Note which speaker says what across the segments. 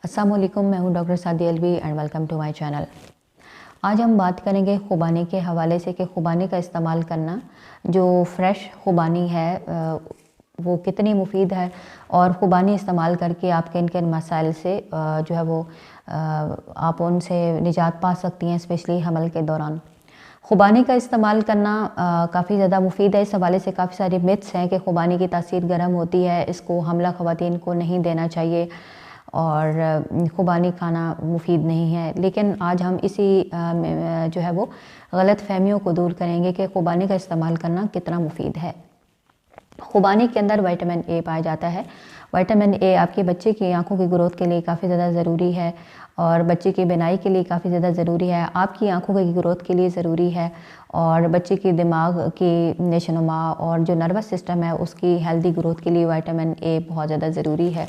Speaker 1: अस्सलाम वालेकुम, मैं हूं doctor Sadi Alvi and welcome to my channel. आज हम बात करेंगे खुबानी के हवाले से कि खुबानी का इस्तेमाल करना, जो फ्रेश खुबानी है वो कितनी मुफीद है और खुबानी इस्तेमाल करके आप किन किन मसाइल से जो है वो आप उनसे निजात पा सकती हैं, स्पेशली हमल के दौरान। खुबानी का इस्तेमाल करना काफ़ी ज़्यादा मुफीद है। इस हवाले से काफ़ी सारे मिथ्स हैं कि खुबानी की तासीर गर्म होती है, इसको हमला ख़वातीन को नहीं देना चाहिए और खुबानी खाना मुफीद नहीं है। लेकिन आज हम इसी जो है वो गलत फहमियों को दूर करेंगे कि खुबानी का इस्तेमाल करना कितना मुफीद है। खुबानी के अंदर विटामिन ए पाया जाता है। विटामिन ए आपके बच्चे की आंखों की ग्रोथ के लिए काफ़ी ज़्यादा ज़रूरी है और बच्चे की बिनाई के लिए काफ़ी ज़्यादा ज़रूरी है, आपकी आंखों की ग्रोथ के लिए ज़रूरी है और बच्चे की दिमाग की नशोनुमा और जो नर्वस सिस्टम है उसकी हेल्दी ग्रोथ के लिए विटामिन ए बहुत ज़्यादा ज़रूरी है।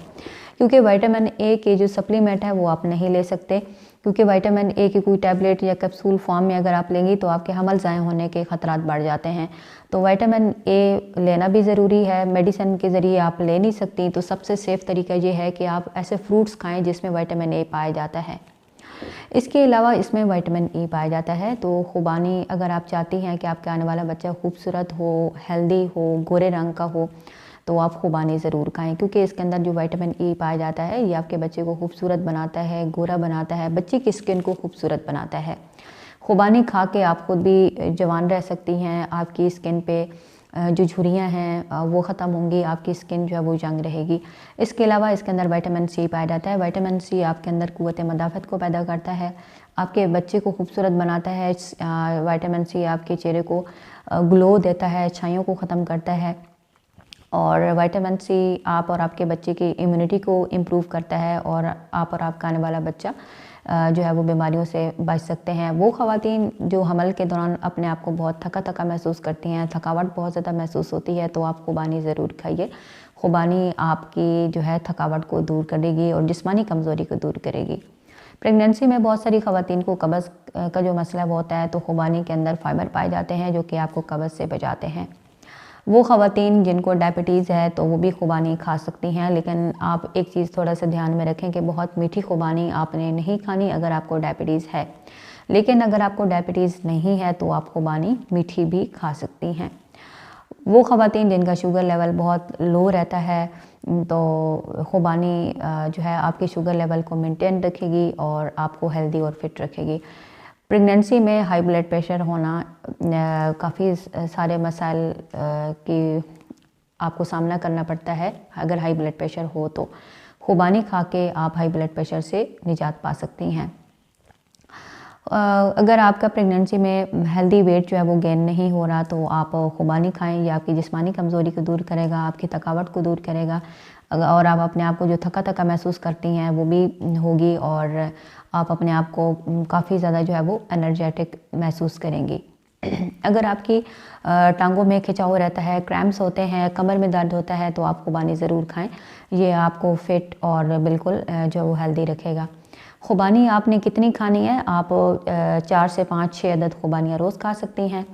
Speaker 1: क्योंकि विटामिन ए के जो सप्लीमेंट है वो आप नहीं ले सकते, क्योंकि विटामिन ए की कोई टैबलेट या कैप्सूल फॉर्म में अगर आप लेंगी तो आपके हमल ज़ाय होने के ख़तरात बढ़ जाते हैं। तो विटामिन ए लेना भी ज़रूरी है, मेडिसिन के ज़रिए आप ले नहीं सकती। तो सबसे सेफ़ तरीका ये है कि आप ऐसे फ्रूट्स खाएं जिसमें विटामिन ए पाया जाता है। इसके अलावा इसमें विटामिन ई पाया जाता है। तो खुबानी अगर आप चाहती हैं कि आपके आने वाला बच्चा खूबसूरत हो, हेल्दी हो, गोरे रंग का हो, तो आप खुबानी ज़रूर खाएं, क्योंकि इसके अंदर जो विटामिन ई पाया जाता है ये आपके बच्चे को खूबसूरत बनाता है, गोरा बनाता है, बच्चे की स्किन को खूबसूरत बनाता है। खुबानी खा के आप खुद भी जवान रह सकती हैं, आपकी स्किन पे जो झुर्रियाँ हैं वो ख़त्म होंगी, आपकी स्किन जो है वो यंग रहेगी। इसके अलावा इसके अंदर विटामिन सी पाया जाता है। विटामिन सी आपके अंदर क़ुव्वत मदाफ़त को पैदा करता है, आपके बच्चे को खूबसूरत बनाता है। विटामिन सी आपके चेहरे को ग्लो देता है, छाइयों को ख़त्म करता है और विटामिन सी आप और आपके बच्चे की इम्यूनिटी को इम्प्रूव करता है और आप और आपका आने वाला बच्चा जो है वो बीमारियों से बच सकते हैं। वो ख़वातीन जो हमल के दौरान अपने आप को बहुत थका थका महसूस करती हैं, थकावट बहुत ज़्यादा महसूस होती है, तो आप खुबानी ज़रूर खाइए। खुबानी आपकी जो है थकावट को दूर करेगी और जिस्मानी कमज़ोरी को दूर करेगी। प्रेगनेंसी में बहुत सारी ख़वातीन को कब्ज़ का जो मसला वो होता है, तो खुबानी के अंदर फ़ाइबर पाए जाते हैं जो कि आपको कब्ज़ से बचाते हैं। वो ख़वातीन जिनको डायबिटीज़ है तो वो भी खुबानी खा सकती हैं, लेकिन आप एक चीज़ थोड़ा सा ध्यान में रखें कि बहुत मीठी खुबानी आपने नहीं खानी अगर आपको डायबिटीज़ है। लेकिन अगर आपको डायबिटीज़ नहीं है तो आप खुबानी मीठी भी खा सकती हैं। वो ख़वातीन जिनका शुगर लेवल बहुत लो रहता है, तो खुबानी जो है आपके शुगर लेवल को मेंटेन रखेगी और आपको हेल्दी और फिट रखेगी। प्रेगनेंसी में हाई ब्लड प्रेशर होना काफ़ी सारे मसाइल की आपको सामना करना पड़ता है। अगर हाई ब्लड प्रेशर हो तो खुबानी खा के आप हाई ब्लड प्रेशर से निजात पा सकती हैं। अगर आपका प्रेगनेंसी में हेल्दी वेट जो है वो गेन नहीं हो रहा तो आप खुबानी खाएं, ये आपकी जिस्मानी कमज़ोरी को दूर करेगा, आपकी थकावट को दूर करेगा और आप अपने आप को जो थका थका महसूस करती हैं वो भी होगी और आप अपने आप को काफ़ी ज़्यादा जो है वो एनर्जेटिक महसूस करेंगी। अगर आपकी टांगों में खिंचाव रहता है, क्रैम्प्स होते हैं, कमर में दर्द होता है, तो आप खुबानी ज़रूर खाएं। ये आपको फिट और बिल्कुल जो वो हेल्दी रखेगा। खुबानी आपने कितनी खानी है? आप 4 से 5-6 अदद खुबानियाँ रोज़ खा सकती हैं।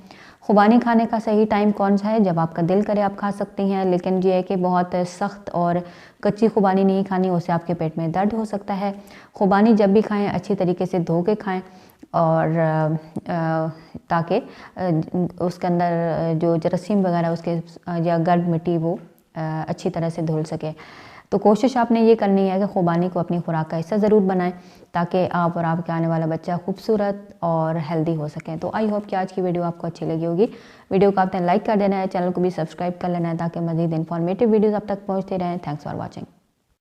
Speaker 1: खुबानी खाने का सही टाइम कौन सा है? जब आपका दिल करे आप खा सकती हैं, लेकिन ये है कि बहुत सख्त और कच्ची खुबानी नहीं खानी, उससे आपके पेट में दर्द हो सकता है। खुबानी जब भी खाएं अच्छी तरीके से धो के खाएं और ताकि उसके अंदर जो जरासीम वगैरह उसके या गर्द मिट्टी वो अच्छी तरह से धुल सके। तो कोशिश आपने ये करनी है कि खुबानी को अपनी खुराक का हिस्सा ज़रूर बनाएं ताकि आप और आपके आने वाला बच्चा खूबसूरत और हेल्दी हो सकें। तो आई होप कि आज की वीडियो आपको अच्छी लगी होगी। वीडियो को आपने लाइक कर देना है, चैनल को भी सब्सक्राइब कर लेना है ताकि मज़ीद इन्फॉर्मेटिव वीडियोज़ आप तक पहुँचते रहें। Thanks for watching.